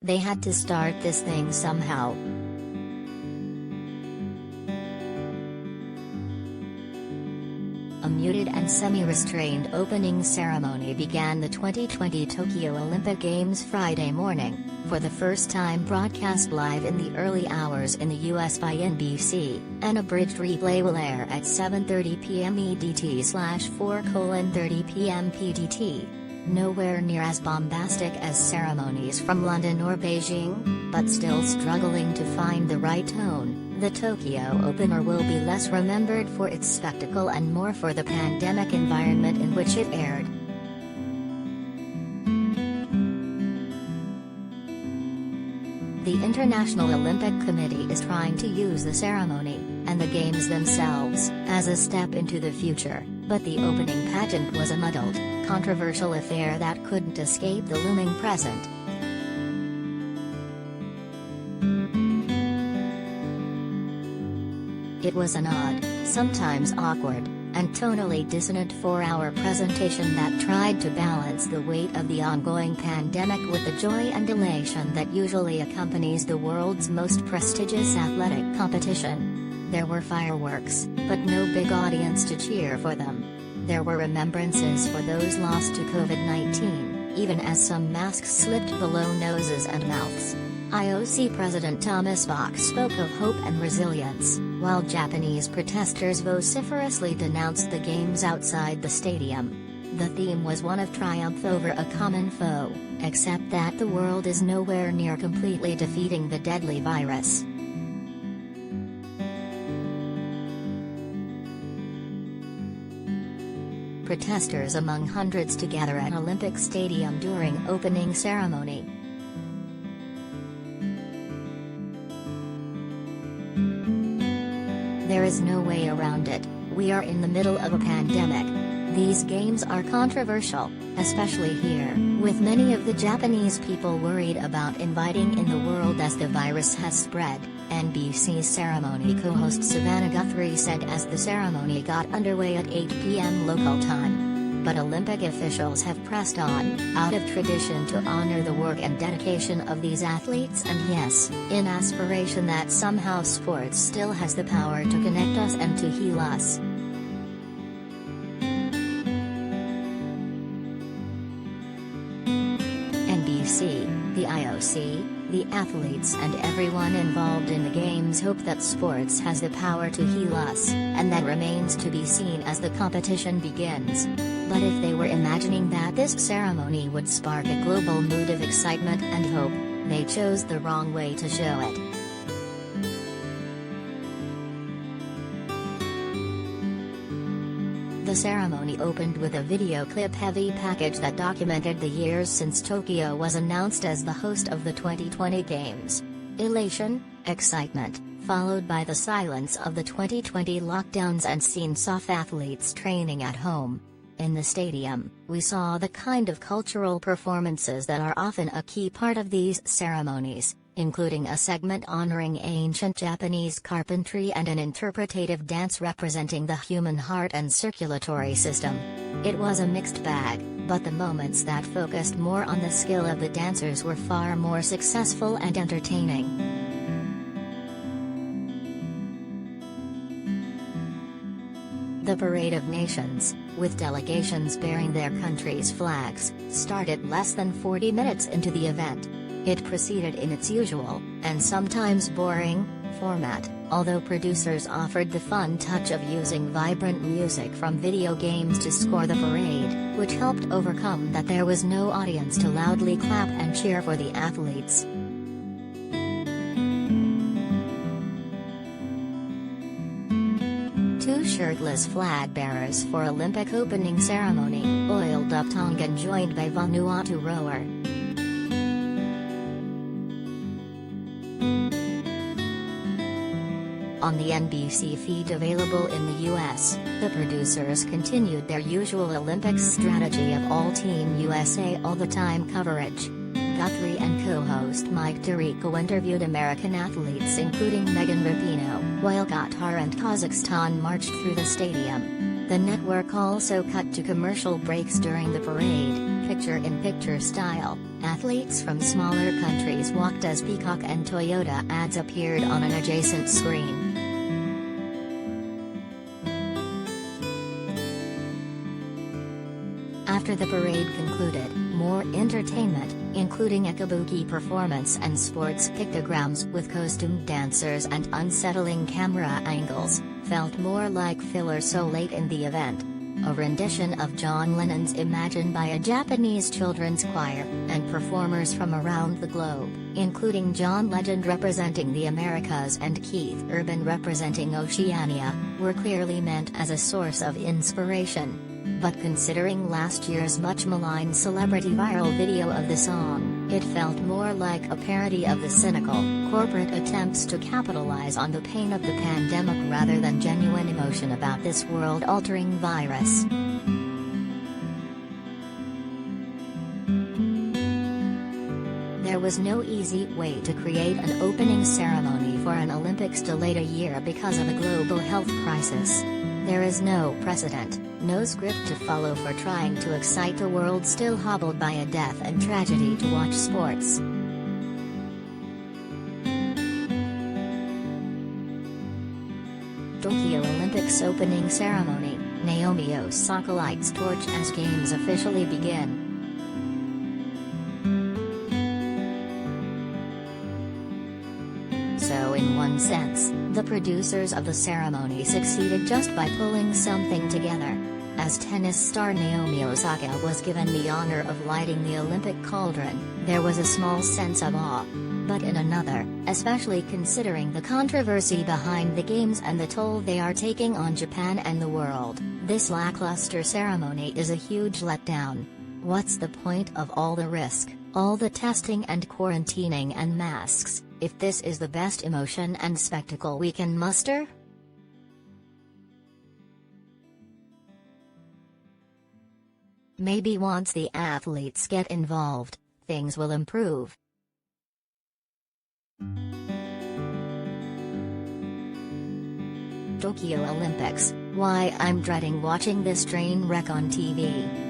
They had to start this thing somehow. A muted and semi-restrained opening ceremony began the 2020 Tokyo Olympic Games Friday morning, for the first time broadcast live in the early hours in the US by NBC. An abridged replay will air at 7:30 p.m. EDT/4:30 p.m. PDT. Nowhere near as bombastic as ceremonies from London or Beijing, but still struggling to find the right tone. The Tokyo opener will be less remembered for its spectacle and more for the pandemic environment in which it aired. The International Olympic Committee is trying to use the ceremony, and the games themselves, as a step into the future, but the opening pageant was a muddled, controversial affair that couldn't escape the looming present. It was an odd, sometimes awkward, and tonally dissonant 4-hour presentation that tried to balance the weight of the ongoing pandemic with the joy and elation that usually accompanies the world's most prestigious athletic competition. There were fireworks, but no big audience to cheer for them. There were remembrances for those lost to COVID-19, even as some masks slipped below noses and mouths. IOC President Thomas Bach spoke of hope and resilience, while Japanese protesters vociferously denounced the games outside the stadium. The theme was one of triumph over a common foe, except that the world is nowhere near completely defeating the deadly virus. Protesters among hundreds together at Olympic Stadium during opening ceremony. There is no way around it, we are in the middle of a pandemic. These games are controversial, especially here, with many of the Japanese people worried about inviting in the world as the virus has spread, NBC's ceremony co-host Savannah Guthrie said as the ceremony got underway at 8 p.m. local time. But Olympic officials have pressed on, out of tradition to honor the work and dedication of these athletes and yes, in aspiration that somehow sports still has the power to connect us and to heal us. NBC, the IOC, the athletes and everyone involved in the games hope that sports has the power to heal us, and that remains to be seen as the competition begins. But if they were imagining that this ceremony would spark a global mood of excitement and hope, they chose the wrong way to show it. The ceremony opened with a video clip-heavy package that documented the years since Tokyo was announced as the host of the 2020 Games. Elation, excitement, followed by the silence of the 2020 lockdowns and seen-off athletes training at home. In the stadium, we saw the kind of cultural performances that are often a key part of these ceremonies, including a segment honoring ancient Japanese carpentry and an interpretative dance representing the human heart and circulatory system. It was a mixed bag, but the moments that focused more on the skill of the dancers were far more successful and entertaining. The Parade of Nations, with delegations bearing their country's flags, started less than 40 minutes into the event. It proceeded in its usual, and sometimes boring, format, although producers offered the fun touch of using vibrant music from video games to score the parade, which helped overcome that there was no audience to loudly clap and cheer for the athletes. Two shirtless flag bearers for Olympic opening ceremony, oiled up Tongan joined by Vanuatu rower. On the NBC feed available in the US, the producers continued their usual Olympics strategy of all-Team USA all-the-time coverage. Guthrie and co-host Mike Tirico interviewed American athletes including Megan Rapinoe, while Qatar and Kazakhstan marched through the stadium. The network also cut to commercial breaks during the parade, picture-in-picture style, athletes from smaller countries walked as Peacock and Toyota ads appeared on an adjacent screen. After the parade concluded, more entertainment, including a kabuki performance and sports pictograms with costumed dancers and unsettling camera angles, felt more like filler so late in the event. A rendition of John Lennon's Imagine by a Japanese children's choir, and performers from around the globe, including John Legend representing the Americas and Keith Urban representing Oceania, were clearly meant as a source of inspiration. But considering last year's much-maligned celebrity viral video of the song, it felt more like a parody of the cynical, corporate attempts to capitalize on the pain of the pandemic rather than genuine emotion about this world-altering virus. There was no easy way to create an opening ceremony for an Olympics delayed a year because of a global health crisis. There is no precedent, no script to follow for trying to excite a world still hobbled by a death and tragedy to watch sports. Tokyo Olympics opening ceremony, Naomi Osaka lights torch as games officially begin. So in one sense, the producers of the ceremony succeeded just by pulling something together. As tennis star Naomi Osaka was given the honor of lighting the Olympic cauldron, there was a small sense of awe. But in another, especially considering the controversy behind the games and the toll they are taking on Japan and the world, this lackluster ceremony is a huge letdown. What's the point of all the risk, all the testing and quarantining and masks, if this is the best emotion and spectacle we can muster? Maybe once the athletes get involved, things will improve. Tokyo Olympics, why I'm dreading watching this train wreck on TV.